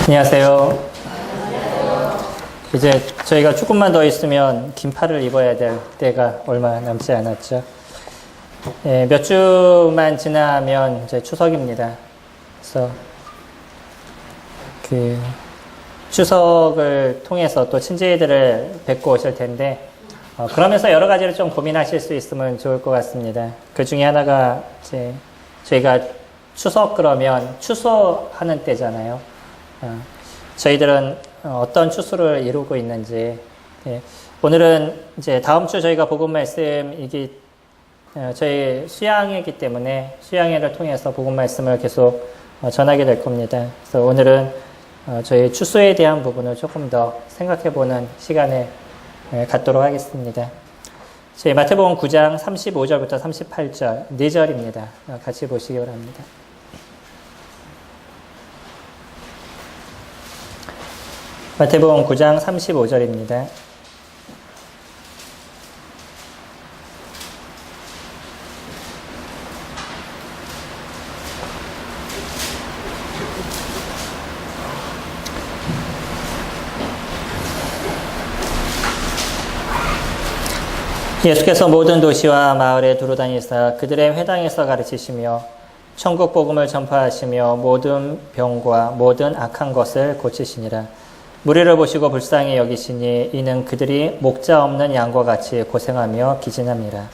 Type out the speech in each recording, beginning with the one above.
안녕하세요. 이제 저희가 조금만 더 있으면 긴팔을 입어야 될 때가 얼마 남지 않았죠. 몇 주만 지나면 이제 추석입니다. 그래서 추석을 통해서 또 친지들을 뵙고 오실 텐데, 그러면서 여러 가지를 좀 고민하실 수 있으면 좋을 것 같습니다. 그 중에 하나가 이제 저희가 추석 그러면 추수하는 때잖아요. 저희들은 어떤 추수를 이루고 있는지, 오늘은 이제 다음 주 저희가 복음 말씀 저희 수양회이기 때문에 수양회를 통해서 복음 말씀을 계속 전하게 될 겁니다. 그래서 오늘은 저희 추수에 대한 부분을 조금 더 생각해보는 시간을 갖도록 하겠습니다. 저희 마태복음 9장 35절부터 38절 4절입니다. 같이 보시기 바랍니다. 마태복음 9장 35절입니다. 예수께서 모든 도시와 마을에 두루 다니사 그들의 회당에서 가르치시며 천국 복음을 전파하시며 모든 병과 모든 악한 것을 고치시니라. 무리를 보시고 불쌍히 여기시니 이는 그들이 목자 없는 양과 같이 고생하며 기진함이라.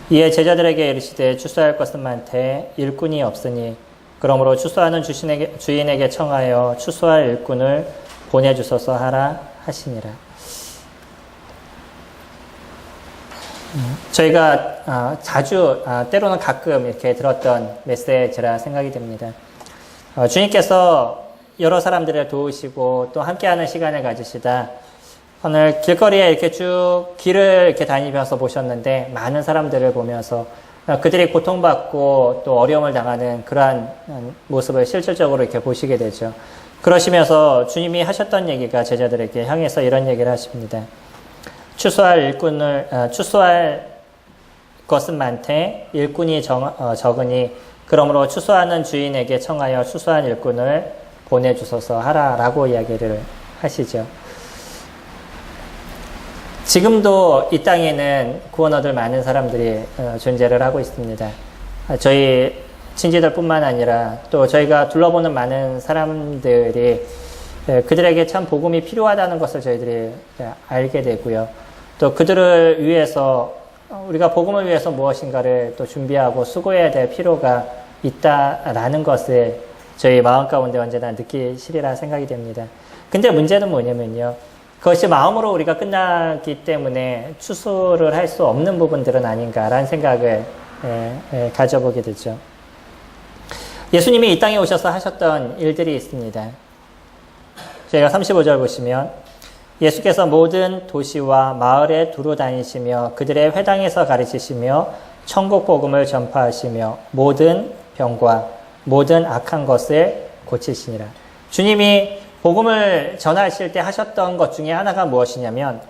이에 제자들에게 이르시되 추수할 것은 많되 일꾼이 없으니 그러므로 추수하는 주인에게 청하여 추수할 일꾼을 보내주소서 하라 하시니라. 저희가 자주 때로는 가끔 이렇게 들었던 메시지라 생각이 됩니다. 주님께서 여러 사람들을 도우시고 또 함께하는 시간을 가지시다 오늘 길거리에 이렇게 쭉 길을 이렇게 다니면서 보셨는데 많은 사람들을 보면서 그들이 고통받고 또 어려움을 당하는 그러한 모습을 실질적으로 이렇게 보시게 되죠. 그러시면서 주님이 하셨던 얘기가 제자들에게 향해서 이런 얘기를 하십니다. 추수할 것은 많되 일꾼이 적으니 그러므로 추수하는 주인에게 청하여 추수한 일꾼을 보내주소서 하라라고 이야기를 하시죠. 지금도 이 땅에는 구원 얻을 많은 사람들이 존재를 하고 있습니다. 저희 친지들뿐만 아니라 또 저희가 둘러보는 많은 사람들이 그들에게 참 복음이 필요하다는 것을 저희들이 알게 되고요. 또 그들을 위해서 우리가 복음을 위해서 무엇인가를 또 준비하고 수고해야 될 필요가 있다라는 것을 저희 마음 가운데 언제나 느끼시리라 생각이 됩니다. 근데 문제는 뭐냐면요. 그것이 마음으로 우리가 끝나기 때문에 추수를 할 수 없는 부분들은 아닌가라는 생각을 가져보게 되죠. 예수님이 이 땅에 오셔서 하셨던 일들이 있습니다. 저희가 35절 보시면 예수께서 모든 도시와 마을에 두루 다니시며 그들의 회당에서 가르치시며 천국 복음을 전파하시며 모든 병과 모든 악한 것을 고치시니라. 주님이 복음을 전하실 때 하셨던 것 중에 하나가 무엇이냐면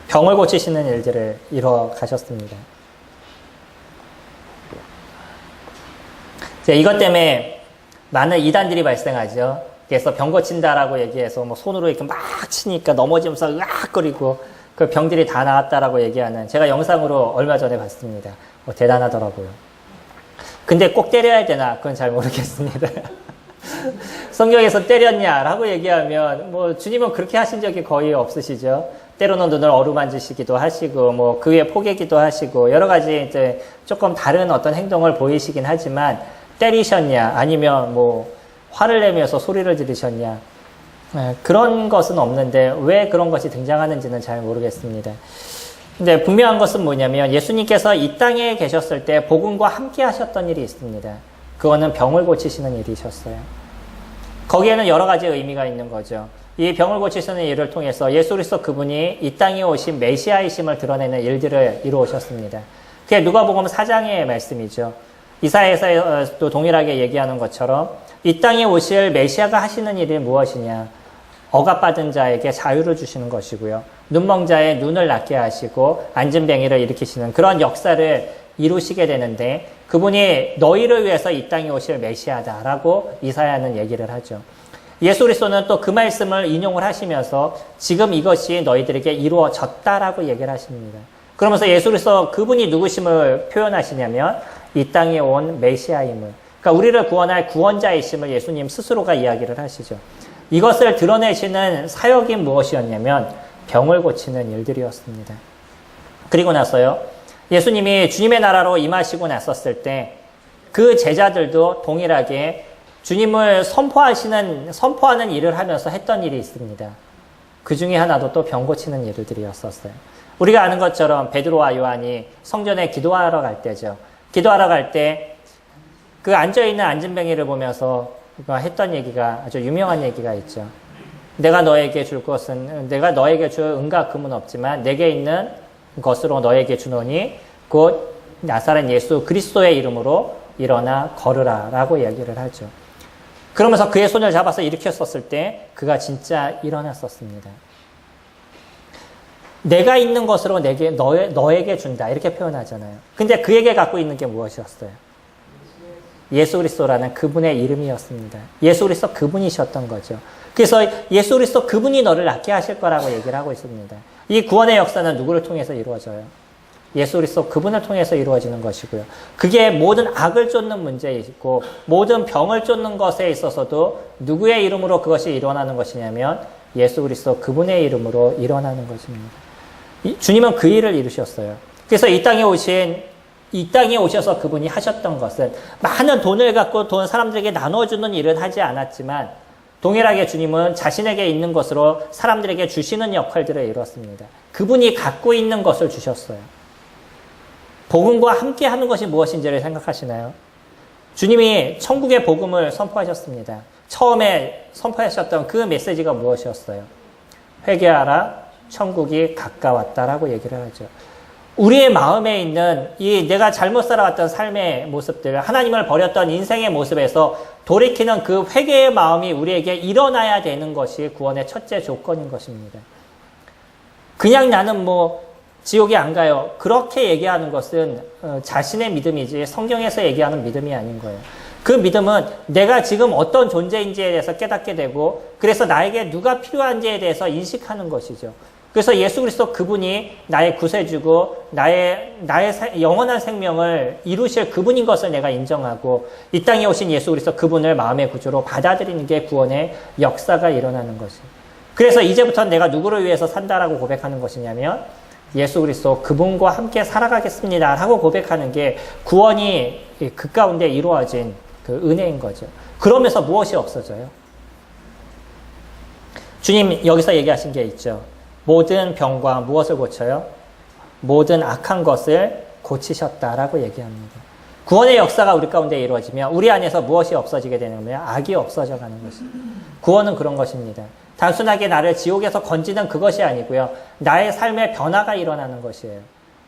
병을 고치시는 일들을 이루어 가셨습니다. 이것 때문에 많은 이단들이 발생하죠. 그래서 병 고친다라고 얘기해서 뭐 손으로 이렇게 막 치니까 넘어지면서 으악거리고 그 병들이 다 나았다라고 얘기하는 제가 영상으로 얼마 전에 봤습니다. 대단하더라고요. 근데 꼭 때려야 되나? 그건 잘 모르겠습니다. 성경에서 때렸냐라고 얘기하면 뭐 주님은 그렇게 하신 적이 거의 없으시죠. 때로는 눈을 어루만지시기도 하시고 뭐 그 위에 포개기도 하시고 여러 가지 이제 조금 다른 어떤 행동을 보이시긴 하지만 때리셨냐 아니면 뭐 화를 내면서 소리를 지르셨냐 그런 것은 없는데 왜 그런 것이 등장하는지는 잘 모르겠습니다. 근데 분명한 것은 뭐냐면 예수님께서 이 땅에 계셨을 때 복음과 함께 하셨던 일이 있습니다. 그거는 병을 고치시는 일이셨어요. 거기에는 여러 가지 의미가 있는 거죠. 이 병을 고치시는 일을 통해서 예수 그리스도 그분이 이 땅에 오신 메시아이심을 드러내는 일들을 이루어오셨습니다. 그게 누가복음 4장의 말씀이죠. 이사야에서도 동일하게 얘기하는 것처럼 이 땅에 오실 메시아가 하시는 일이 무엇이냐? 억압받은 자에게 자유를 주시는 것이고요. 눈멍 자의 눈을 낫게 하시고 앉은 뱅이를 일으키시는 그런 역사를 이루시게 되는데 그분이 너희를 위해서 이 땅에 오실 메시아다라고 이사야는 얘기를 하죠. 예수 그리스도는 또 그 말씀을 인용을 하시면서 지금 이것이 너희들에게 이루어졌다라고 얘기를 하십니다. 그러면서 예수 그리스도 그분이 누구심을 표현하시냐면 이 땅에 온 메시아임을, 그러니까 우리를 구원할 구원자이심을 예수님 스스로가 이야기를 하시죠. 이것을 드러내시는 사역이 무엇이었냐면 병을 고치는 일들이었습니다. 그리고 나서요, 예수님이 주님의 나라로 임하시고 나섰을 때 그 제자들도 동일하게 주님을 선포하는 일을 하면서 했던 일이 있습니다. 그 중에 하나도 또 병 고치는 일들이었었어요. 우리가 아는 것처럼 베드로와 요한이 성전에 기도하러 갈 때죠. 기도하러 갈 때 그 앉아있는 안진뱅이를 보면서 했던 얘기가 아주 유명한 얘기가 있죠. 내가 너에게 줄 은과 금은 없지만 내게 있는 것으로 너에게 주노니 곧 나사렛 예수 그리스도의 이름으로 일어나 걸으라 라고 얘기를 하죠. 그러면서 그의 손을 잡아서 일으켰었을 때 그가 진짜 일어났었습니다. 내가 있는 것으로 너에게 준다 이렇게 표현하잖아요. 근데 그에게 갖고 있는 게 무엇이었어요? 예수 그리스도라는 그분의 이름이었습니다. 예수 그리스도 그분이셨던 거죠. 그래서 예수 그리스도 그분이 너를 낫게 하실 거라고 얘기를 하고 있습니다. 이 구원의 역사는 누구를 통해서 이루어져요? 예수 그리스도 그분을 통해서 이루어지는 것이고요. 그게 모든 악을 쫓는 문제에 있고 모든 병을 쫓는 것에 있어서도 누구의 이름으로 그것이 일어나는 것이냐면 예수 그리스도 그분의 이름으로 일어나는 것입니다. 주님은 그 일을 이루셨어요. 그래서 이 땅에 오셔서 그분이 하셨던 것은 많은 돈을 갖고 사람들에게 나눠주는 일은 하지 않았지만 동일하게 주님은 자신에게 있는 것으로 사람들에게 주시는 역할들을 이뤘습니다. 그분이 갖고 있는 것을 주셨어요. 복음과 함께 하는 것이 무엇인지를 생각하시나요? 주님이 천국의 복음을 선포하셨습니다. 처음에 선포하셨던 그 메시지가 무엇이었어요? 회개하라, 천국이 가까웠다라고 얘기를 하죠. 우리의 마음에 있는 이 내가 잘못 살아왔던 삶의 모습들, 하나님을 버렸던 인생의 모습에서 돌이키는 그 회개의 마음이 우리에게 일어나야 되는 것이 구원의 첫째 조건인 것입니다. 그냥 나는 지옥에 안 가요. 그렇게 얘기하는 것은 자신의 믿음이지 성경에서 얘기하는 믿음이 아닌 거예요. 그 믿음은 내가 지금 어떤 존재인지에 대해서 깨닫게 되고 그래서 나에게 누가 필요한지에 대해서 인식하는 것이죠. 그래서 예수 그리스도 그분이 나의 구세주고 나의 영원한 생명을 이루실 그분인 것을 내가 인정하고 이 땅에 오신 예수 그리스도 그분을 마음의 구주로 받아들이는 게 구원의 역사가 일어나는 것이에요. 그래서 이제부터는 내가 누구를 위해서 산다라고 고백하는 것이냐면 예수 그리스도 그분과 함께 살아가겠습니다 라고 고백하는 게 구원이 그 가운데 이루어진 그 은혜인 거죠. 그러면서 무엇이 없어져요? 주님 여기서 얘기하신 게 있죠. 모든 병과 무엇을 고쳐요? 모든 악한 것을 고치셨다라고 얘기합니다. 구원의 역사가 우리 가운데 이루어지면 우리 안에서 무엇이 없어지게 되냐면 악이 없어져 가는 것입니다. 구원은 그런 것입니다. 단순하게 나를 지옥에서 건지는 그것이 아니고요. 나의 삶의 변화가 일어나는 것이에요.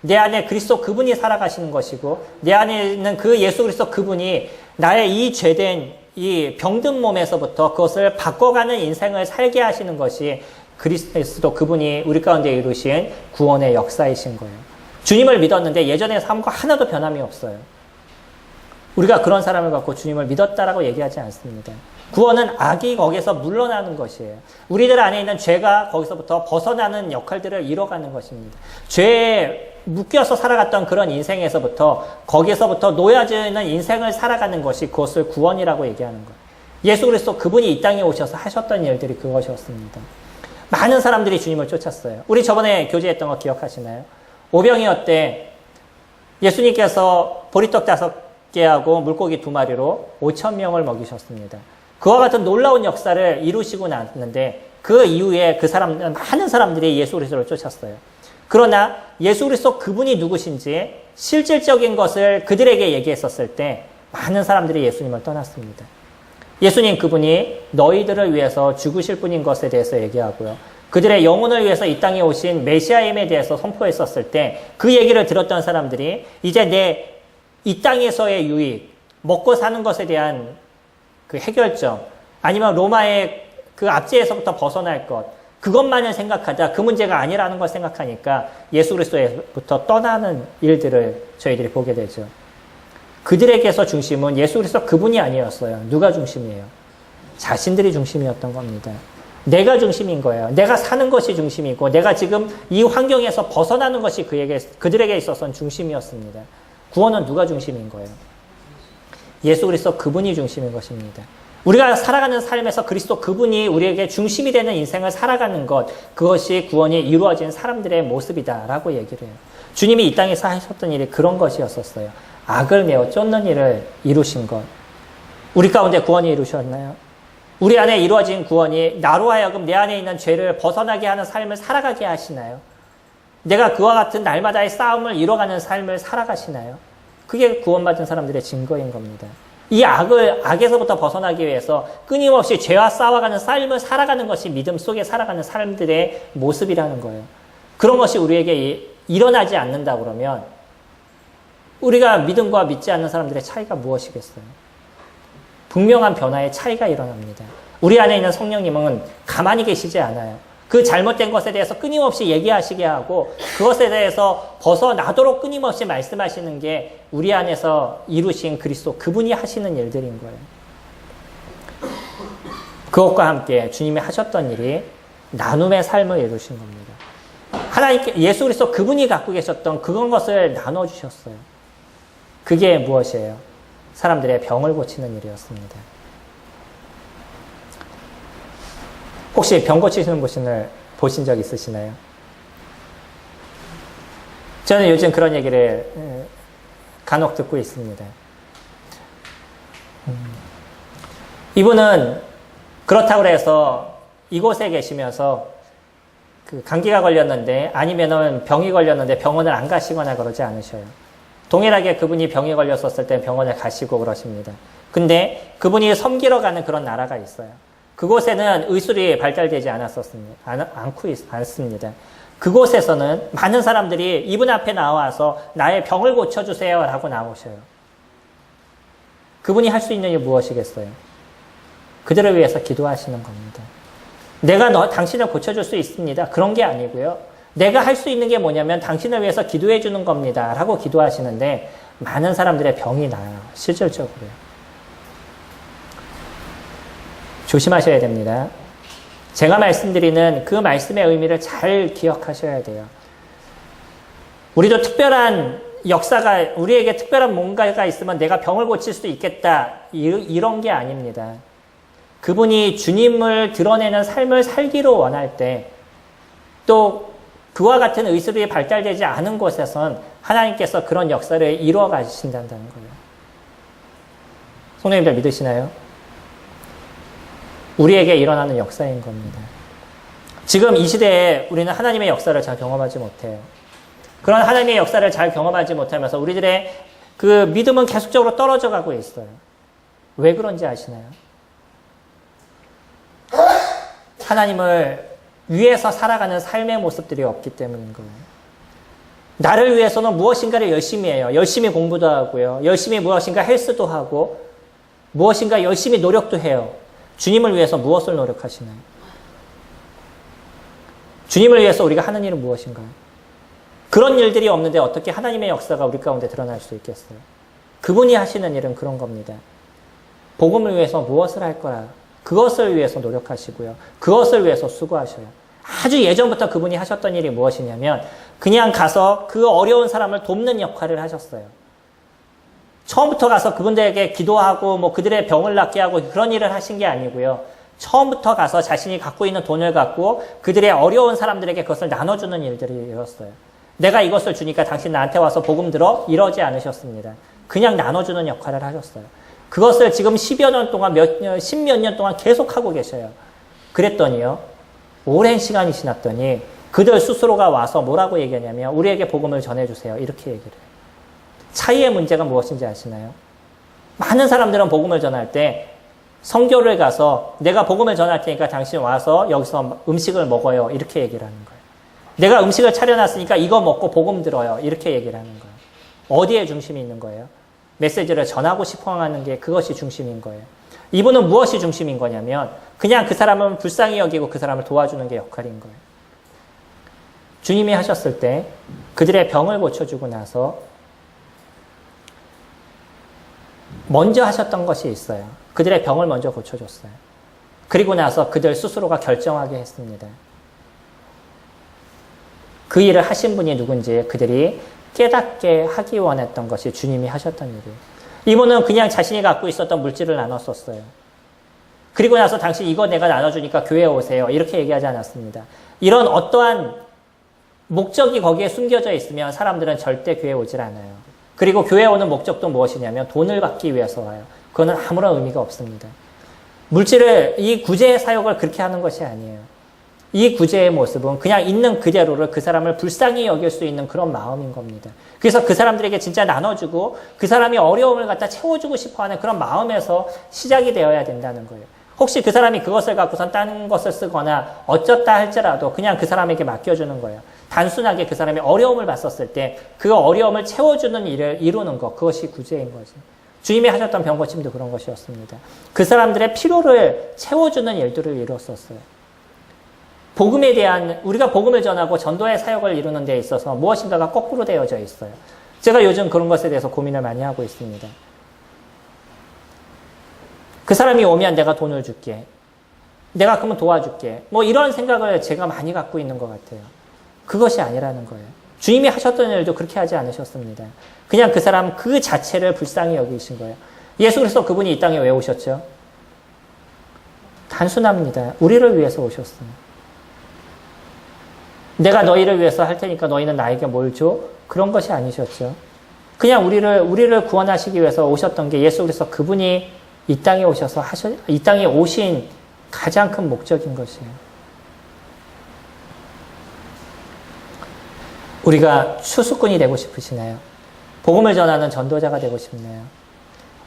내 안에 그리스도 그분이 살아가시는 것이고 내 안에 있는 그 예수 그리스도 그분이 나의 이 죄된 이 병든 몸에서부터 그것을 바꿔가는 인생을 살게 하시는 것이 그리스도 그분이 우리 가운데 이루신 구원의 역사이신 거예요. 주님을 믿었는데 예전의 삶과 하나도 변함이 없어요. 우리가 그런 사람을 갖고 주님을 믿었다라고 얘기하지 않습니다. 구원은 악이 거기서 물러나는 것이에요. 우리들 안에 있는 죄가 거기서부터 벗어나는 역할들을 이뤄가는 것입니다. 죄에 묶여서 살아갔던 그런 인생에서부터 거기서부터 놓여지는 인생을 살아가는 것이 그것을 구원이라고 얘기하는 거예요. 예수 그리스도 그분이 이 땅에 오셔서 하셨던 일들이 그것이었습니다. 많은 사람들이 주님을 쫓았어요. 우리 저번에 교제했던 거 기억하시나요? 오병이어 때 예수님께서 보리떡 5개하고 물고기 2마리로 5,000명을 먹이셨습니다. 그와 같은 놀라운 역사를 이루시고 났는데 그 이후에 많은 사람들이 예수 그리스도를 쫓았어요. 그러나 예수 그리스도 그분이 누구신지 실질적인 것을 그들에게 얘기했었을 때 많은 사람들이 예수님을 떠났습니다. 예수님 그분이 너희들을 위해서 죽으실 분인 것에 대해서 얘기하고요. 그들의 영혼을 위해서 이 땅에 오신 메시아임에 대해서 선포했었을 때 그 얘기를 들었던 사람들이 이제 내 이 땅에서의 유익, 먹고 사는 것에 대한 그 해결점, 아니면 로마의 그 압제에서부터 벗어날 것, 그것만을 생각하자 그 문제가 아니라는 걸 생각하니까 예수 그리스도로부터 떠나는 일들을 저희들이 보게 되죠. 그들에게서 중심은 예수 그리스도 그분이 아니었어요. 누가 중심이에요? 자신들이 중심이었던 겁니다. 내가 중심인 거예요. 내가 사는 것이 중심이고 내가 지금 이 환경에서 벗어나는 것이 그들에게 있어서는 중심이었습니다. 구원은 누가 중심인 거예요? 예수 그리스도 그분이 중심인 것입니다. 우리가 살아가는 삶에서 그리스도 그분이 우리에게 중심이 되는 인생을 살아가는 것, 그것이 구원이 이루어진 사람들의 모습이다라고 얘기를 해요. 주님이 이 땅에서 하셨던 일이 그런 것이었었어요. 악을 내어 쫓는 일을 이루신 것. 우리 가운데 구원이 이루셨나요? 우리 안에 이루어진 구원이 나로 하여금 내 안에 있는 죄를 벗어나게 하는 삶을 살아가게 하시나요? 내가 그와 같은 날마다의 싸움을 이뤄가는 삶을 살아가시나요? 그게 구원받은 사람들의 증거인 겁니다. 이 악에서부터 벗어나기 위해서 끊임없이 죄와 싸워가는 삶을 살아가는 것이 믿음 속에 살아가는 사람들의 모습이라는 거예요. 그런 것이 우리에게 일어나지 않는다 그러면 우리가 믿음과 믿지 않는 사람들의 차이가 무엇이겠어요? 분명한 변화의 차이가 일어납니다. 우리 안에 있는 성령님은 가만히 계시지 않아요. 그 잘못된 것에 대해서 끊임없이 얘기하시게 하고 그것에 대해서 벗어나도록 끊임없이 말씀하시는 게 우리 안에서 이루신 그리스도 그분이 하시는 일들인 거예요. 그것과 함께 주님이 하셨던 일이 나눔의 삶을 이루신 겁니다. 하나님께 예수 그리스도 그분이 갖고 계셨던 그런 것을 나눠주셨어요. 그게 무엇이에요? 사람들의 병을 고치는 일이었습니다. 혹시 병 고치시는 분을 보신 적 있으시나요? 저는 요즘 그런 얘기를 간혹 듣고 있습니다. 이분은 그렇다고 해서 이곳에 계시면서 그 감기가 걸렸는데 아니면은 병이 걸렸는데 병원을 안 가시거나 그러지 않으셔요. 동일하게 그분이 병이 걸렸었을 때 병원에 가시고 그러십니다. 근데 그분이 섬기러 가는 그런 나라가 있어요. 그곳에는 의술이 발달되지 않습니다. 그곳에서는 많은 사람들이 이분 앞에 나와서 나의 병을 고쳐주세요 라고 나오셔요. 그분이 할 수 있는 일이 무엇이겠어요? 그들을 위해서 기도하시는 겁니다. 내가 당신을 고쳐줄 수 있습니다. 그런 게 아니고요. 내가 할 수 있는 게 뭐냐면 당신을 위해서 기도해 주는 겁니다 라고 기도하시는데 많은 사람들의 병이 나요. 실질적으로요. 조심하셔야 됩니다. 제가 말씀드리는 그 말씀의 의미를 잘 기억하셔야 돼요. 우리도 특별한 역사가, 우리에게 특별한 뭔가가 있으면 내가 병을 고칠 수 있겠다. 이런 게 아닙니다. 그분이 주님을 드러내는 삶을 살기로 원할 때, 또 그와 같은 의술이 발달되지 않은 곳에선 하나님께서 그런 역사를 이루어 가신다는 거예요. 성도님들 믿으시나요? 우리에게 일어나는 역사인 겁니다. 지금 이 시대에 우리는 하나님의 역사를 잘 경험하지 못해요. 그런 하나님의 역사를 잘 경험하지 못하면서 우리들의 그 믿음은 계속적으로 떨어져 가고 있어요. 왜 그런지 아시나요? 하나님을 위해서 살아가는 삶의 모습들이 없기 때문인 거예요. 나를 위해서는 무엇인가를 열심히 해요. 열심히 공부도 하고요. 열심히 무엇인가 헬스도 하고 무엇인가 열심히 노력도 해요. 주님을 위해서 무엇을 노력하시나요? 주님을 위해서 우리가 하는 일은 무엇인가요? 그런 일들이 없는데 어떻게 하나님의 역사가 우리 가운데 드러날 수 있겠어요? 그분이 하시는 일은 그런 겁니다. 복음을 위해서 무엇을 할 거야? 그것을 위해서 노력하시고요. 그것을 위해서 수고하셔요. 아주 예전부터 그분이 하셨던 일이 무엇이냐면 그냥 가서 그 어려운 사람을 돕는 역할을 하셨어요. 처음부터 가서 그분들에게 기도하고 뭐 그들의 병을 낫게 하고 그런 일을 하신 게 아니고요. 처음부터 가서 자신이 갖고 있는 돈을 갖고 그들의 어려운 사람들에게 그것을 나눠주는 일들이 일었어요. 내가 이것을 주니까 당신 나한테 와서 복음 들어? 이러지 않으셨습니다. 그냥 나눠주는 역할을 하셨어요. 그것을 지금 10여 년 동안 십몇 년 동안 계속하고 계셔요. 그랬더니요. 오랜 시간이 지났더니 그들 스스로가 와서 뭐라고 얘기하냐면 우리에게 복음을 전해주세요. 이렇게 얘기를 해요. 차이의 문제가 무엇인지 아시나요? 많은 사람들은 복음을 전할 때 선교를 가서 내가 복음을 전할 테니까 당신 와서 여기서 음식을 먹어요. 이렇게 얘기를 하는 거예요. 내가 음식을 차려놨으니까 이거 먹고 복음 들어요. 이렇게 얘기를 하는 거예요. 어디에 중심이 있는 거예요? 메시지를 전하고 싶어 하는 게 그것이 중심인 거예요. 이분은 무엇이 중심인 거냐면 그냥 그 사람은 불쌍히 여기고 그 사람을 도와주는 게 역할인 거예요. 주님이 하셨을 때 그들의 병을 고쳐주고 나서 먼저 하셨던 것이 있어요. 그들의 병을 먼저 고쳐줬어요. 그리고 나서 그들 스스로가 결정하게 했습니다. 그 일을 하신 분이 누군지 그들이 깨닫게 하기 원했던 것이 주님이 하셨던 일이에요. 이분은 그냥 자신이 갖고 있었던 물질을 나눴었어요. 그리고 나서 당신 이거 내가 나눠주니까 교회에 오세요. 이렇게 얘기하지 않았습니다. 이런 어떠한 목적이 거기에 숨겨져 있으면 사람들은 절대 교회에 오질 않아요. 그리고 교회에 오는 목적도 무엇이냐면 돈을 받기 위해서 와요. 그거는 아무런 의미가 없습니다. 물질을, 이 구제의 사역을 그렇게 하는 것이 아니에요. 이 구제의 모습은 그냥 있는 그대로를 그 사람을 불쌍히 여길 수 있는 그런 마음인 겁니다. 그래서 그 사람들에게 진짜 나눠주고 그 사람이 어려움을 갖다 채워주고 싶어하는 그런 마음에서 시작이 되어야 된다는 거예요. 혹시 그 사람이 그것을 갖고선 다른 것을 쓰거나 어쩌다 할지라도 그냥 그 사람에게 맡겨주는 거예요. 단순하게 그 사람이 어려움을 봤었을 때 그 어려움을 채워주는 일을 이루는 것, 그것이 구제인 거지. 주님이 하셨던 병고침도 그런 것이었습니다. 그 사람들의 필요를 채워주는 일들을 이루었었어요. 복음에 대한, 우리가 복음을 전하고 전도의 사역을 이루는 데 있어서 무엇인가가 거꾸로 되어져 있어요. 제가 요즘 그런 것에 대해서 고민을 많이 하고 있습니다. 그 사람이 오면 내가 돈을 줄게. 내가 그러면 도와줄게. 뭐 이런 생각을 제가 많이 갖고 있는 것 같아요. 그것이 아니라는 거예요. 주님이 하셨던 일도 그렇게 하지 않으셨습니다. 그냥 그 사람 그 자체를 불쌍히 여기신 거예요. 예수 그리스도 그분이 이 땅에 왜 오셨죠? 단순합니다. 우리를 위해서 오셨어요. 내가 너희를 위해서 할 테니까 너희는 나에게 뭘 줘? 그런 것이 아니셨죠. 그냥 우리를 구원하시기 위해서 오셨던 게 예수 그리스도 그분이 이 땅에 오셔서 이 땅에 오신 가장 큰 목적인 것이에요. 우리가 추수꾼이 되고 싶으시나요? 복음을 전하는 전도자가 되고 싶나요?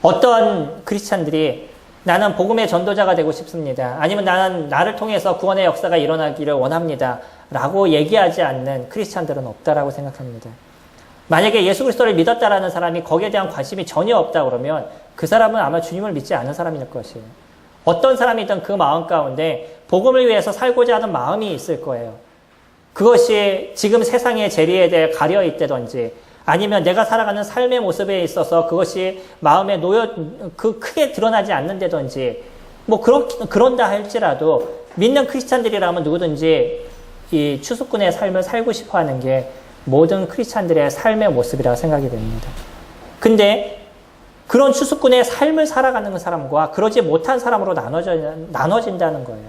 어떤 크리스찬들이 나는 복음의 전도자가 되고 싶습니다. 아니면 나는 나를 통해서 구원의 역사가 일어나기를 원합니다. 라고 얘기하지 않는 크리스찬들은 없다라고 생각합니다. 만약에 예수 그리스도를 믿었다라는 사람이 거기에 대한 관심이 전혀 없다 그러면 그 사람은 아마 주님을 믿지 않은 사람일 것이에요. 어떤 사람이든 그 마음 가운데 복음을 위해서 살고자 하는 마음이 있을 거예요. 그것이 지금 세상의 재리에 대해 가려 있다든지 아니면 내가 살아가는 삶의 모습에 있어서 그것이 마음에 크게 드러나지 않는다든지 뭐 그런다 할지라도 믿는 크리스찬들이라면 누구든지 이 추수꾼의 삶을 살고 싶어 하는 게 모든 크리스찬들의 삶의 모습이라고 생각이 됩니다. 근데 그런 추수꾼의 삶을 살아가는 사람과 그러지 못한 사람으로 나눠진다는 거예요.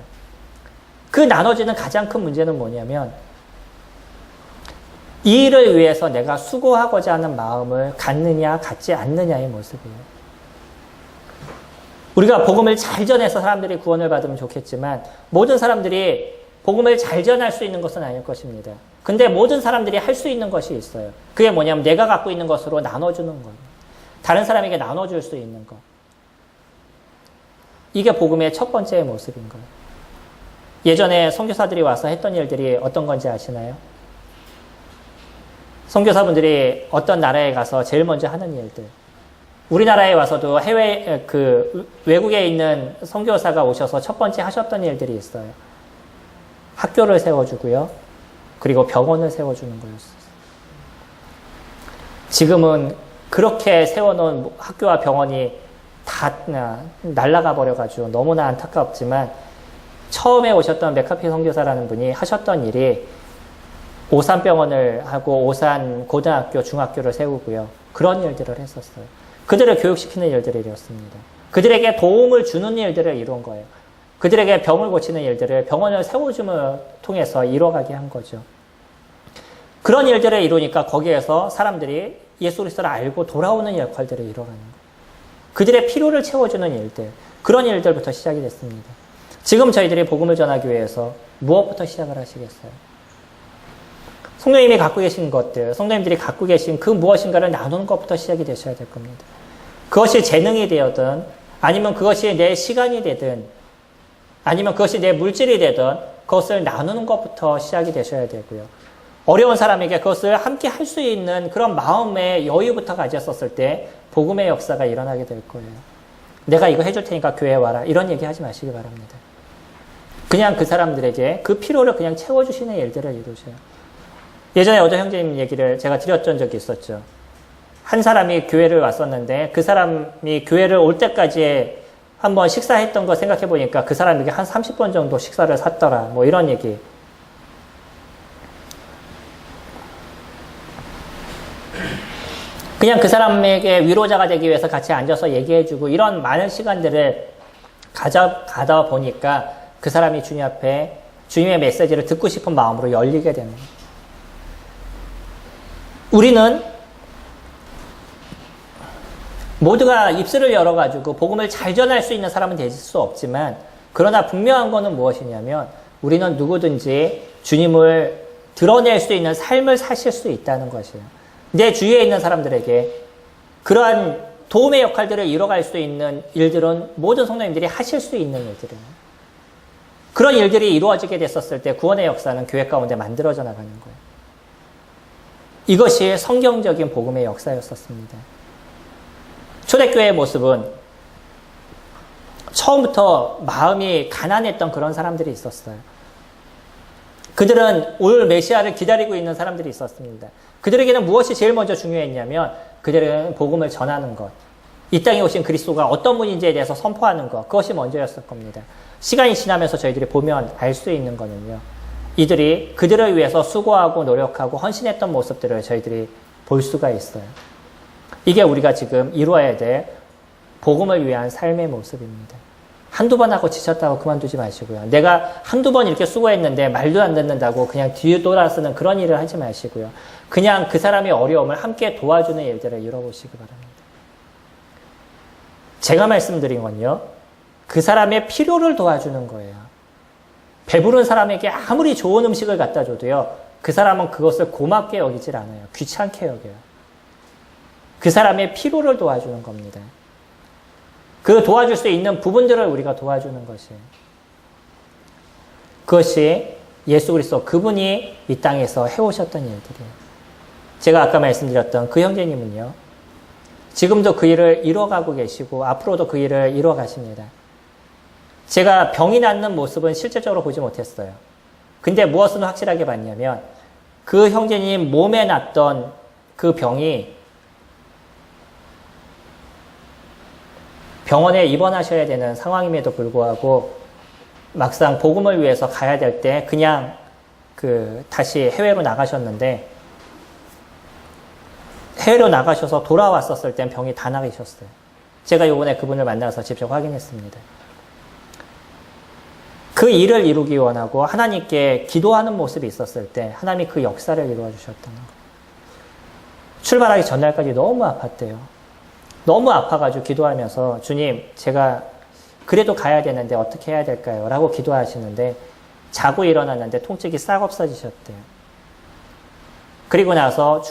그 나눠지는 가장 큰 문제는 뭐냐면 이 일을 위해서 내가 수고하고자 하는 마음을 갖느냐 갖지 않느냐의 모습이에요. 우리가 복음을 잘 전해서 사람들이 구원을 받으면 좋겠지만 모든 사람들이 복음을 잘 전할 수 있는 것은 아닐 것입니다. 근데 모든 사람들이 할 수 있는 것이 있어요. 그게 뭐냐면 내가 갖고 있는 것으로 나눠주는 거예요. 다른 사람에게 나눠줄 수 있는 것. 이게 복음의 첫 번째 모습인 거예요. 예전에 선교사들이 와서 했던 일들이 어떤 건지 아시나요? 선교사분들이 어떤 나라에 가서 제일 먼저 하는 일들. 우리나라에 와서도 외국에 있는 선교사가 오셔서 첫 번째 하셨던 일들이 있어요. 학교를 세워주고요. 그리고 병원을 세워주는 거였어요. 지금은 그렇게 세워놓은 학교와 병원이 다 날아가 버려가지고 너무나 안타깝지만 처음에 오셨던 맥카피 선교사라는 분이 하셨던 일이 오산병원을 하고 오산 고등학교, 중학교를 세우고요. 그런 일들을 했었어요. 그들을 교육시키는 일들이었습니다. 그들에게 도움을 주는 일들을 이룬 거예요. 그들에게 병을 고치는 일들을 병원을 세워줌을 통해서 이뤄가게 한 거죠. 그런 일들을 이루니까 거기에서 사람들이 예수 그리스도를 알고 돌아오는 역할들을 이뤄가는 거예요. 그들의 필요를 채워주는 일들, 그런 일들부터 시작이 됐습니다. 지금 저희들이 복음을 전하기 위해서 무엇부터 시작을 하시겠어요? 성도님이 갖고 계신 것들, 성도님들이 갖고 계신 그 무엇인가를 나누는 것부터 시작이 되셔야 될 겁니다. 그것이 재능이 되었든 아니면 그것이 내 시간이 되든 아니면 그것이 내 물질이 되든 그것을 나누는 것부터 시작이 되셔야 되고요. 어려운 사람에게 그것을 함께 할 수 있는 그런 마음의 여유부터 가졌었을 때 복음의 역사가 일어나게 될 거예요. 내가 이거 해줄 테니까 교회에 와라. 이런 얘기 하지 마시기 바랍니다. 그냥 그 사람들에게 그 필요를 그냥 채워주시는 일들을 이루세요. 예전에 어떤 형제님 얘기를 제가 드렸던 적이 있었죠. 한 사람이 교회를 왔었는데 그 사람이 교회를 올 때까지 한번 식사했던 거 생각해 보니까 그 사람에게 한 30번 정도 식사를 샀더라. 뭐 이런 얘기. 그냥 그 사람에게 위로자가 되기 위해서 같이 앉아서 얘기해주고 이런 많은 시간들을 가다 보니까 그 사람이 주님 앞에 주님의 메시지를 듣고 싶은 마음으로 열리게 되는 거예요. 우리는 모두가 입술을 열어가지고 복음을 잘 전할 수 있는 사람은 될 수 없지만 그러나 분명한 거는 무엇이냐면 우리는 누구든지 주님을 드러낼 수 있는 삶을 사실 수 있다는 것이에요. 내 주위에 있는 사람들에게 그러한 도움의 역할들을 이뤄갈 수 있는 일들은 모든 성도님들이 하실 수 있는 일들이에요. 그런 일들이 이루어지게 됐었을 때 구원의 역사는 교회 가운데 만들어져 나가는 거예요. 이것이 성경적인 복음의 역사였었습니다. 초대교회의 모습은 처음부터 마음이 가난했던 그런 사람들이 있었어요. 그들은 올 메시아를 기다리고 있는 사람들이 있었습니다. 그들에게는 무엇이 제일 먼저 중요했냐면 그들은 복음을 전하는 것, 이 땅에 오신 그리스도가 어떤 분인지에 대해서 선포하는 것, 그것이 먼저였을 겁니다. 시간이 지나면서 저희들이 보면 알 수 있는 거는요. 이들이 그들을 위해서 수고하고 노력하고 헌신했던 모습들을 저희들이 볼 수가 있어요. 이게 우리가 지금 이루어야 될 복음을 위한 삶의 모습입니다. 한두 번 하고 지쳤다고 그만두지 마시고요. 내가 한두 번 이렇게 수고했는데 말도 안 듣는다고 그냥 뒤돌아서는 그런 일을 하지 마시고요. 그냥 그 사람의 어려움을 함께 도와주는 일들을 이뤄보시기 바랍니다. 제가 말씀드린 건요. 그 사람의 필요를 도와주는 거예요. 배부른 사람에게 아무리 좋은 음식을 갖다 줘도요. 그 사람은 그것을 고맙게 여기질 않아요. 귀찮게 여겨요. 그 사람의 필요를 도와주는 겁니다. 그 도와줄 수 있는 부분들을 우리가 도와주는 것이에요. 그것이 예수 그리스도 그분이 이 땅에서 해오셨던 일들이에요. 제가 아까 말씀드렸던 그 형제님은요. 지금도 그 일을 이뤄가고 계시고 앞으로도 그 일을 이뤄가십니다. 제가 병이 낫는 모습은 실제적으로 보지 못했어요. 근데 무엇은 확실하게 봤냐면 그 형제님 몸에 났던 그 병이 병원에 입원하셔야 되는 상황임에도 불구하고 막상 복음을 위해서 가야 될 때 그냥 다시 해외로 나가셨는데 해외로 나가셔서 돌아왔었을 땐 병이 다 나으셨어요. 제가 요번에 그분을 만나서 직접 확인했습니다. 그 일을 이루기 원하고 하나님께 기도하는 모습이 있었을 때 하나님이 그 역사를 이루어 주셨다는 거예요. 출발하기 전날까지 너무 아팠대요. 너무 아파가지고 기도하면서 주님 제가 그래도 가야 되는데 어떻게 해야 될까요? 라고 기도하시는데 자고 일어났는데 통증이 싹 없어지셨대요. 그리고 나서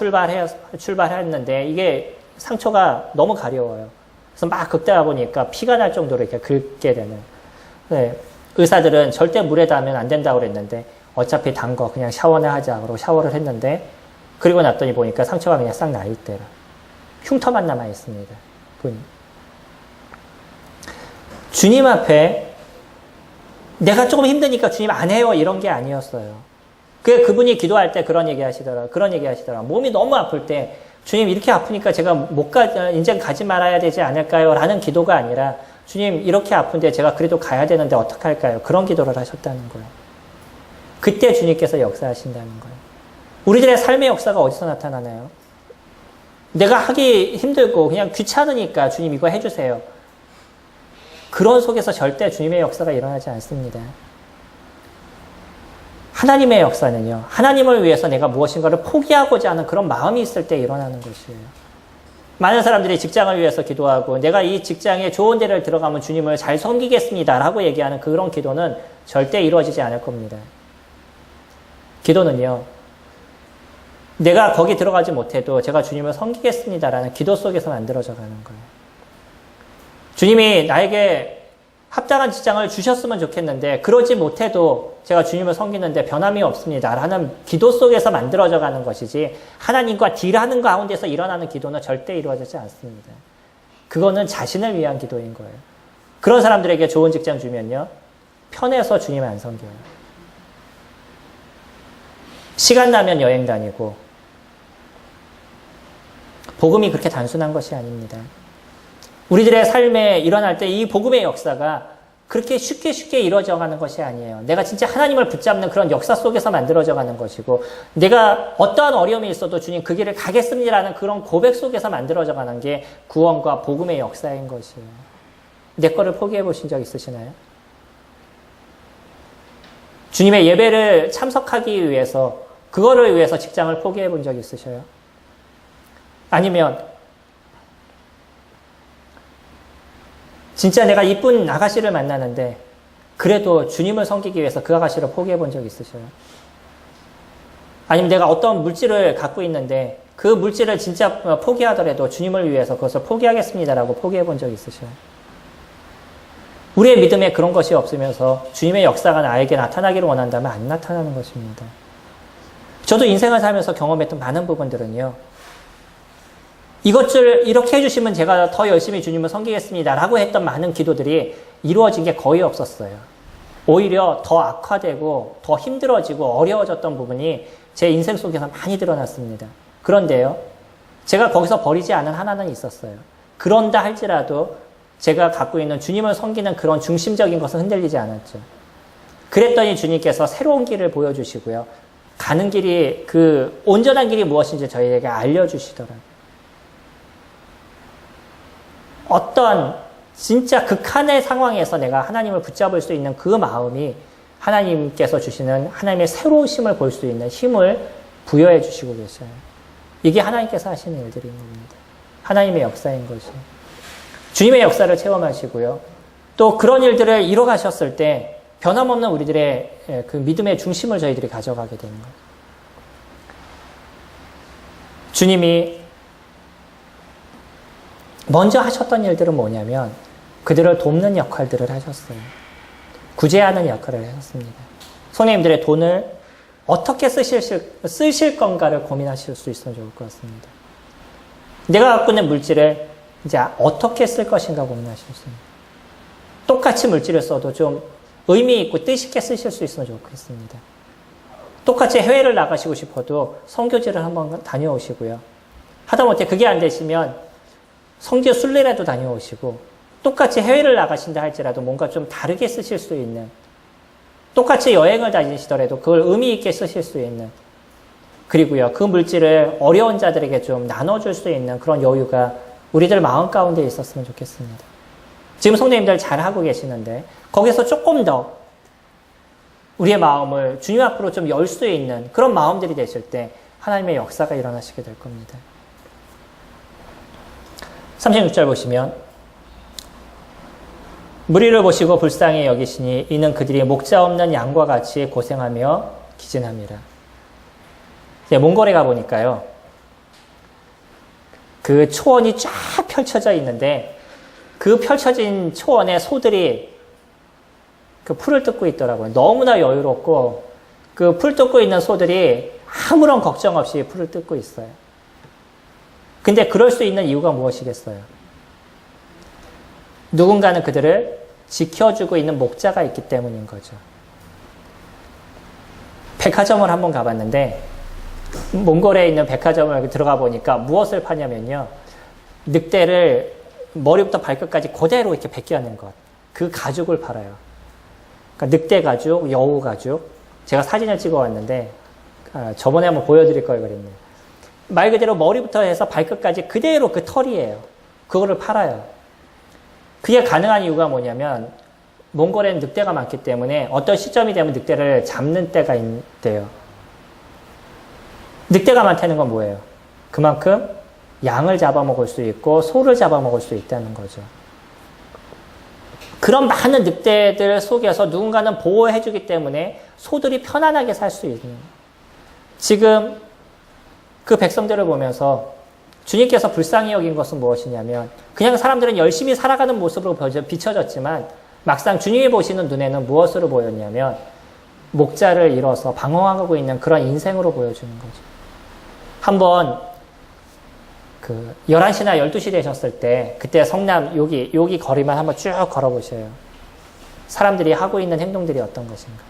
출발했는데 이게 상처가 너무 가려워요. 그래서 막 긁다가 보니까 피가 날 정도로 이렇게 긁게 되는. 네. 의사들은 절대 물에 닿으면 안 된다고 그랬는데 어차피 단 거 그냥 샤워나 하자 그러고 샤워를 했는데 그리고 났더니 보니까 상처가 그냥 싹 나 있대요. 흉터만 남아 있습니다. 주님 앞에 내가 조금 힘드니까 주님 안 해요 이런 게 아니었어요. 그분이 기도할 때 그런 얘기 하시더라. 몸이 너무 아플 때 주님 이렇게 아프니까 제가 이제 가지 말아야 되지 않을까요? 라는 기도가 아니라 주님 이렇게 아픈데 제가 그래도 가야 되는데 어떡할까요? 그런 기도를 하셨다는 거예요. 그때 주님께서 역사하신다는 거예요. 우리들의 삶의 역사가 어디서 나타나나요? 내가 하기 힘들고 그냥 귀찮으니까 주님 이거 해주세요. 그런 속에서 절대 주님의 역사가 일어나지 않습니다. 하나님의 역사는요. 하나님을 위해서 내가 무엇인가를 포기하고자 하는 그런 마음이 있을 때 일어나는 것이에요. 많은 사람들이 직장을 위해서 기도하고 내가 이 직장에 좋은 데를 들어가면 주님을 잘 섬기겠습니다 라고 얘기하는 그런 기도는 절대 이루어지지 않을 겁니다. 기도는요. 내가 거기 들어가지 못해도 제가 주님을 섬기겠습니다라는 기도 속에서 만들어져 가는 거예요. 주님이 나에게 합당한 직장을 주셨으면 좋겠는데 그러지 못해도 제가 주님을 섬기는데 변함이 없습니다라는 기도 속에서 만들어져 가는 것이지 하나님과 딜하는 가운데서 일어나는 기도는 절대 이루어지지 않습니다. 그거는 자신을 위한 기도인 거예요. 그런 사람들에게 좋은 직장 주면요. 편해서 주님 안 섬겨요. 시간 나면 여행 다니고 복음이 그렇게 단순한 것이 아닙니다. 우리들의 삶에 일어날 때 이 복음의 역사가 그렇게 쉽게 이루어져가는 것이 아니에요. 내가 진짜 하나님을 붙잡는 그런 역사 속에서 만들어져가는 것이고 내가 어떠한 어려움이 있어도 주님 그 길을 가겠습니다라는 그런 고백 속에서 만들어져가는 게 구원과 복음의 역사인 것이에요. 내 거를 포기해 보신 적 있으시나요? 주님의 예배를 참석하기 위해서 그거를 위해서 직장을 포기해 본 적 있으셔요? 아니면 진짜 내가 이쁜 아가씨를 만나는데 그래도 주님을 섬기기 위해서 그 아가씨를 포기해 본 적 있으셔요? 아니면 내가 어떤 물질을 갖고 있는데 그 물질을 진짜 포기하더라도 주님을 위해서 그것을 포기하겠습니다라고 포기해 본 적 있으셔요? 우리의 믿음에 그런 것이 없으면서 주님의 역사가 나에게 나타나기를 원한다면 안 나타나는 것입니다. 저도 인생을 살면서 경험했던 많은 부분들은요. 이것을 이렇게 해주시면 제가 더 열심히 주님을 섬기겠습니다 라고 했던 많은 기도들이 이루어진 게 거의 없었어요. 오히려 더 악화되고 더 힘들어지고 어려워졌던 부분이 제 인생 속에서 많이 드러났습니다. 그런데요. 제가 거기서 버리지 않은 하나는 있었어요. 그런다 할지라도 제가 갖고 있는 주님을 섬기는 그런 중심적인 것은 흔들리지 않았죠. 그랬더니 주님께서 새로운 길을 보여주시고요. 가는 길이 그 온전한 길이 무엇인지 저희에게 알려주시더라고요. 어떤 진짜 극한의 상황에서 내가 하나님을 붙잡을 수 있는 그 마음이 하나님께서 주시는 하나님의 새로우심을 볼 수 있는 힘을 부여해 주시고 계셔요. 이게 하나님께서 하시는 일들인 겁니다. 하나님의 역사인 것이에요. 주님의 역사를 체험하시고요. 또 그런 일들을 이뤄가셨을 때 변함없는 우리들의 그 믿음의 중심을 저희들이 가져가게 되는 거예요. 주님이 먼저 하셨던 일들은 뭐냐면 그들을 돕는 역할들을 하셨어요. 구제하는 역할을 하셨습니다. 손님들의 돈을 어떻게 쓰실 건가를 고민하실 수 있으면 좋을 것 같습니다. 내가 갖고 있는 물질을 이제 어떻게 쓸 것인가 고민하셨습니다. 똑같이 물질을 써도 좀 의미 있고 뜻 있게 쓰실 수 있으면 좋겠습니다. 똑같이 해외를 나가시고 싶어도 선교지를 한번 다녀오시고요. 하다못해 그게 안 되시면 선교 순례라도 다녀오시고 똑같이 해외를 나가신다 할지라도 뭔가 좀 다르게 쓰실 수 있는 똑같이 여행을 다니시더라도 그걸 의미 있게 쓰실 수 있는 그리고요. 그 물질을 어려운 자들에게 좀 나눠줄 수 있는 그런 여유가 우리들 마음 가운데 있었으면 좋겠습니다. 지금 성도님들 잘하고 계시는데 거기서 조금 더 우리의 마음을 주님 앞으로 좀 열 수 있는 그런 마음들이 되실 때 하나님의 역사가 일어나시게 될 겁니다. 36절 보시면 무리를 보시고 불쌍히 여기시니 이는 그들이 목자 없는 양과 같이 고생하며 기진함이라. 몽골에 가보니까요. 그 초원이 쫙 펼쳐져 있는데 그 펼쳐진 초원에 소들이 그 풀을 뜯고 있더라고요. 너무나 여유롭고 그 풀 뜯고 있는 소들이 아무런 걱정 없이 풀을 뜯고 있어요. 근데 그럴 수 있는 이유가 무엇이겠어요? 누군가는 그들을 지켜주고 있는 목자가 있기 때문인 거죠. 백화점을 한번 가봤는데 몽골에 있는 백화점을 들어가 보니까 무엇을 파냐면요. 늑대를 머리부터 발끝까지 그대로 이렇게 벗겨낸 것. 그 가죽을 팔아요. 그러니까 늑대 가죽, 여우 가죽. 제가 사진을 찍어 왔는데 저번에 한번 보여드릴 걸 그랬네요. 말 그대로 머리부터 해서 발끝까지 그대로 그 털이에요. 그거를 팔아요. 그게 가능한 이유가 뭐냐면 몽골에는 늑대가 많기 때문에 어떤 시점이 되면 늑대를 잡는 때가 있대요. 늑대가 많다는 건 뭐예요? 그만큼 양을 잡아먹을 수 있고 소를 잡아먹을 수 있다는 거죠. 그런 많은 늑대들 속에서 누군가는 보호해주기 때문에 소들이 편안하게 살 수 있는. 지금 그 백성들을 보면서 주님께서 불쌍히 여긴 것은 무엇이냐면 그냥 사람들은 열심히 살아가는 모습으로 비춰졌지만 막상 주님이 보시는 눈에는 무엇으로 보였냐면 목자를 잃어서 방황하고 있는 그런 인생으로 보여주는 거죠. 한번 11시나 12시 되셨을 때, 그때 성남, 여기 거리만 한번 쭉 걸어보셔요. 사람들이 하고 있는 행동들이 어떤 것인가.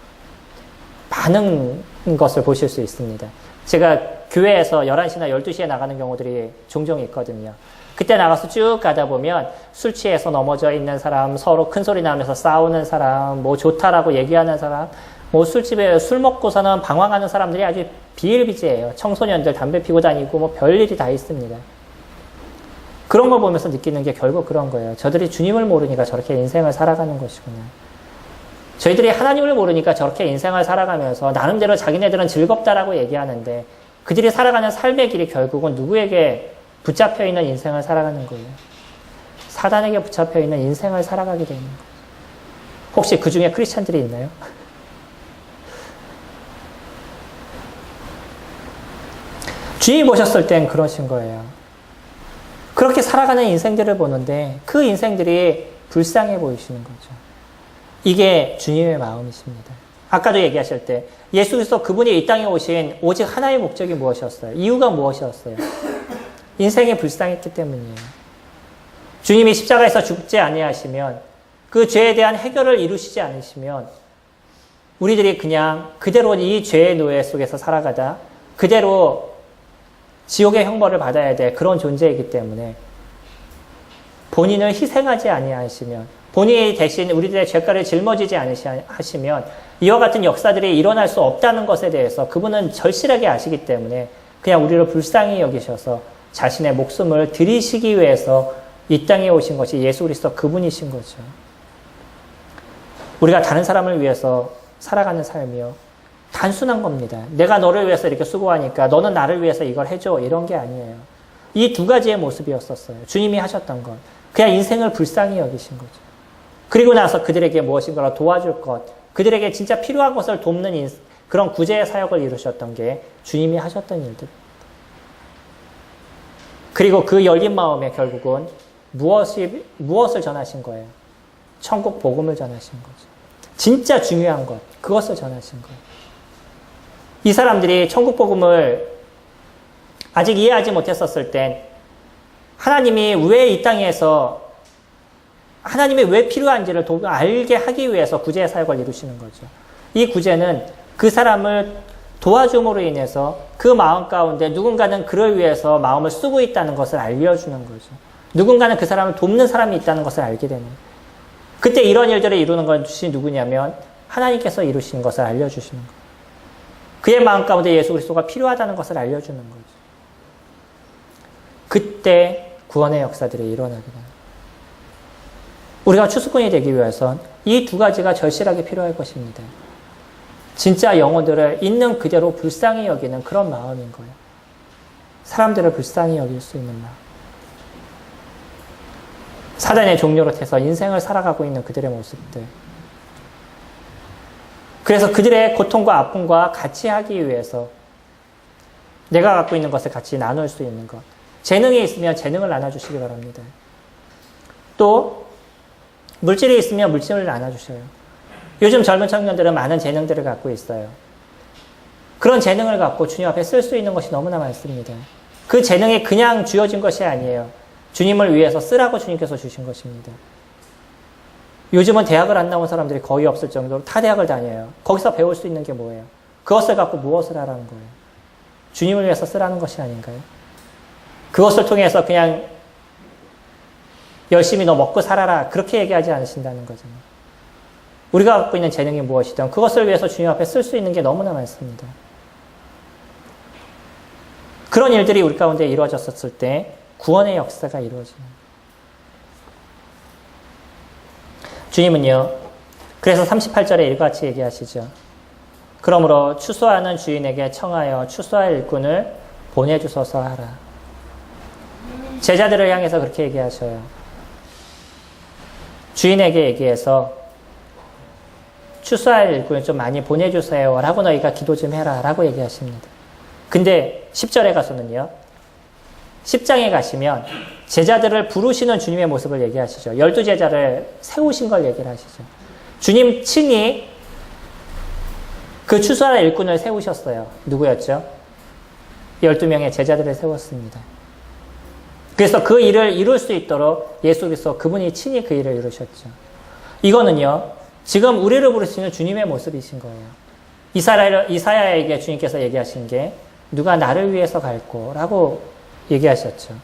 많은 것을 보실 수 있습니다. 제가 교회에서 11시나 12시에 나가는 경우들이 종종 있거든요. 그때 나가서 쭉 가다 보면 술 취해서 넘어져 있는 사람, 서로 큰 소리 나면서 싸우는 사람, 뭐 좋다라고 얘기하는 사람, 뭐 술집에 술 먹고서는 방황하는 사람들이 아주 비일비재해요. 청소년들 담배 피고 다니고 뭐 별일이 다 있습니다. 그런 걸 보면서 느끼는 게 결국 그런 거예요. 저들이 주님을 모르니까 저렇게 인생을 살아가는 것이구나. 저희들이 하나님을 모르니까 저렇게 인생을 살아가면서 나름대로 자기네들은 즐겁다라고 얘기하는데 그들이 살아가는 삶의 길이 결국은 누구에게 붙잡혀 있는 인생을 살아가는 거예요. 사단에게 붙잡혀 있는 인생을 살아가게 되는 거예요. 혹시 그 중에 크리스찬들이 있나요? 주님 보셨을 땐 그러신 거예요. 그렇게 살아가는 인생들을 보는데 그 인생들이 불쌍해 보이시는 거죠. 이게 주님의 마음이십니다. 아까도 얘기하실 때 예수 그리스도 그분이 이 땅에 오신 오직 하나의 목적이 무엇이었어요? 이유가 무엇이었어요? 인생이 불쌍했기 때문이에요. 주님이 십자가에서 죽지 아니하시면 그 죄에 대한 해결을 이루시지 않으시면 우리들이 그냥 그대로 이 죄의 노예 속에서 살아가다 그대로 지옥의 형벌을 받아야 될 그런 존재이기 때문에 본인을 희생하지 아니하시면 본인이 대신 우리들의 죄가를 짊어지지 않으시면 이와 같은 역사들이 일어날 수 없다는 것에 대해서 그분은 절실하게 아시기 때문에 그냥 우리를 불쌍히 여기셔서 자신의 목숨을 드리시기 위해서 이 땅에 오신 것이 예수 그리스도 그분이신 거죠. 우리가 다른 사람을 위해서 살아가는 삶이요. 단순한 겁니다. 내가 너를 위해서 이렇게 수고하니까 너는 나를 위해서 이걸 해줘. 이런 게 아니에요. 이 두 가지의 모습이었었어요. 주님이 하셨던 것. 그냥 인생을 불쌍히 여기신 거죠. 그리고 나서 그들에게 무엇인가를 도와줄 것, 그들에게 진짜 필요한 것을 돕는 그런 구제의 사역을 이루셨던 게 주님이 하셨던 일들. 그리고 그 열린 마음에 결국은 무엇을 전하신 거예요? 천국 복음을 전하신 거죠. 진짜 중요한 것, 그것을 전하신 거예요. 이 사람들이 천국 복음을 아직 이해하지 못했었을 땐 하나님이 왜 이 땅에서 하나님이 왜 필요한지를 알게 하기 위해서 구제의 사역을 이루시는 거죠. 이 구제는 그 사람을 도와줌으로 인해서 그 마음 가운데 누군가는 그를 위해서 마음을 쓰고 있다는 것을 알려주는 거죠. 누군가는 그 사람을 돕는 사람이 있다는 것을 알게 되는 거예요. 그때 이런 일들을 이루는 것이 누구냐면 하나님께서 이루시는 것을 알려주시는 거예요. 그의 마음 가운데 예수 그리스도가 필요하다는 것을 알려주는 거죠. 그때 구원의 역사들이 일어나게 됩니다. 우리가 추수꾼이 되기 위해선 이 두 가지가 절실하게 필요할 것입니다. 진짜 영혼들을 있는 그대로 불쌍히 여기는 그런 마음인 거예요. 사람들을 불쌍히 여길 수 있는 마음. 사단의 종료로 해서 인생을 살아가고 있는 그들의 모습들. 그래서 그들의 고통과 아픔과 같이 하기 위해서 내가 갖고 있는 것을 같이 나눌 수 있는 것. 재능이 있으면 재능을 나눠주시기 바랍니다. 또 물질이 있으면 물질을 나눠주셔요. 요즘 젊은 청년들은 많은 재능들을 갖고 있어요. 그런 재능을 갖고 주님 앞에 쓸 수 있는 것이 너무나 많습니다. 그 재능이 그냥 주어진 것이 아니에요. 주님을 위해서 쓰라고 주님께서 주신 것입니다. 요즘은 대학을 안 나온 사람들이 거의 없을 정도로 타 대학을 다녀요. 거기서 배울 수 있는 게 뭐예요? 그것을 갖고 무엇을 하라는 거예요? 주님을 위해서 쓰라는 것이 아닌가요? 그것을 통해서 그냥 열심히 너 먹고 살아라 그렇게 얘기하지 않으신다는 거잖아요. 우리가 갖고 있는 재능이 무엇이든 그것을 위해서 주님 앞에 쓸 수 있는 게 너무나 많습니다. 그런 일들이 우리 가운데 이루어졌을 때 구원의 역사가 이루어지는 거예요. 주님은요. 그래서 38절에 이와 같이 얘기하시죠. 그러므로 추수하는 주인에게 청하여 추수할 일꾼을 보내주소서 하라. 제자들을 향해서 그렇게 얘기하셔요. 주인에게 얘기해서 추수할 일꾼을 좀 많이 보내주세요 라고 너희가 기도 좀 해라 라고 얘기하십니다. 근데 10절에 가서는요. 10장에 가시면 제자들을 부르시는 주님의 모습을 얘기하시죠. 12제자를 세우신 걸 얘기를 하시죠. 주님 칭이 그 추수할 일꾼을 세우셨어요. 누구였죠? 12명의 제자들을 세웠습니다. 그래서 그 일을 이룰 수 있도록 예수 그리스도 그분이 친히 그 일을 이루셨죠. 이거는요, 지금 우리를 부르시는 주님의 모습이신 거예요. 이사야에게 주님께서 얘기하신 게 누가 나를 위해서 갈고 라고 얘기하셨죠.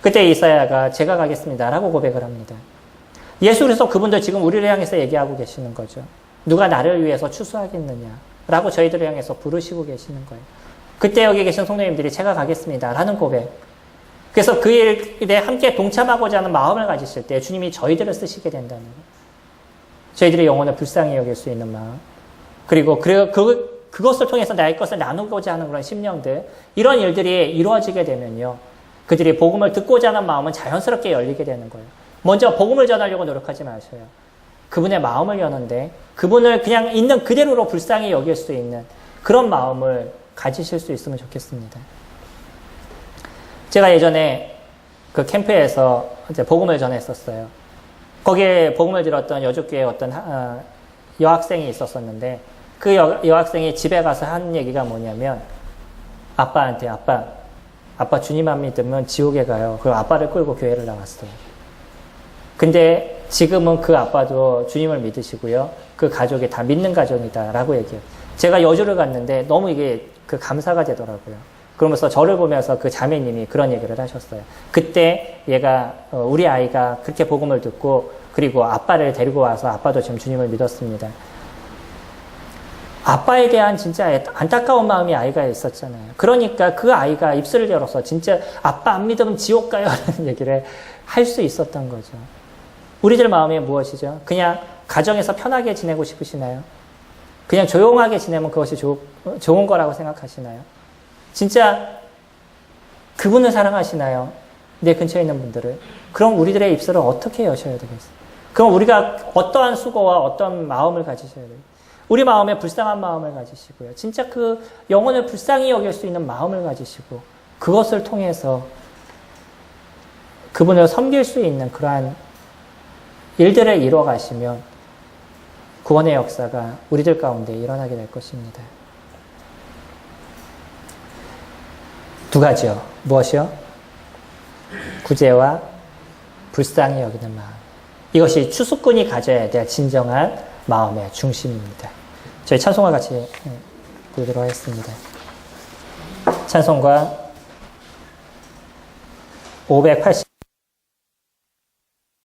그때 이사야가 제가 가겠습니다 라고 고백을 합니다. 예수 그리스도 그분도 지금 우리를 향해서 얘기하고 계시는 거죠. 누가 나를 위해서 추수하겠느냐 라고 저희들을 향해서 부르시고 계시는 거예요. 그때 여기 계신 성도님들이 제가 가겠습니다 라는 고백. 그래서 그 일에 함께 동참하고자 하는 마음을 가지실 때 주님이 저희들을 쓰시게 된다는 거예요. 저희들의 영혼을 불쌍히 여길 수 있는 마음. 그리고 그것을 통해서 나의 것을 나누고자 하는 그런 심령들. 이런 일들이 이루어지게 되면요. 그들이 복음을 듣고자 하는 마음은 자연스럽게 열리게 되는 거예요. 먼저 복음을 전하려고 노력하지 마셔요. 그분의 마음을 여는데 그분을 그냥 있는 그대로로 불쌍히 여길 수 있는 그런 마음을 가지실 수 있으면 좋겠습니다. 제가 예전에 그 캠프에서 이제 복음을 전했었어요. 거기에 복음을 들었던 여주교회 어떤 여학생이 있었었는데 그 여학생이 집에 가서 한 얘기가 뭐냐면 아빠한테 아빠 주님 안 믿으면 지옥에 가요. 그리고 아빠를 끌고 교회를 나왔어요. 근데 지금은 그 아빠도 주님을 믿으시고요. 그 가족이 다 믿는 가정이다라고 얘기해요. 제가 여주를 갔는데 너무 이게 그 감사가 되더라고요. 그러면서 저를 보면서 그 자매님이 그런 얘기를 하셨어요. 그때 얘가 우리 아이가 그렇게 복음을 듣고 그리고 아빠를 데리고 와서 아빠도 지금 주님을 믿었습니다. 아빠에 대한 진짜 안타까운 마음이 아이가 있었잖아요. 그러니까 그 아이가 입술을 열어서 진짜 아빠 안 믿으면 지옥 가요 라는 얘기를 할 수 있었던 거죠. 우리들 마음이 무엇이죠? 그냥 가정에서 편하게 지내고 싶으시나요? 그냥 조용하게 지내면 그것이 좋은 거라고 생각하시나요? 진짜 그분을 사랑하시나요? 내 근처에 있는 분들을. 그럼 우리들의 입술을 어떻게 여셔야 되겠어요? 그럼 우리가 어떠한 수고와 어떤 마음을 가지셔야 돼요? 우리 마음에 불쌍한 마음을 가지시고요. 진짜 그 영혼을 불쌍히 여길 수 있는 마음을 가지시고 그것을 통해서 그분을 섬길 수 있는 그러한 일들을 이루어 가시면 구원의 역사가 우리들 가운데 일어나게 될 것입니다. 두 가지요. 무엇이요? 구제와 불쌍히 여기는 마음. 이것이 추수꾼이 가져야 될 진정한 마음의 중심입니다. 저희 찬송과 같이 부르도록 하겠습니다. 찬송가 580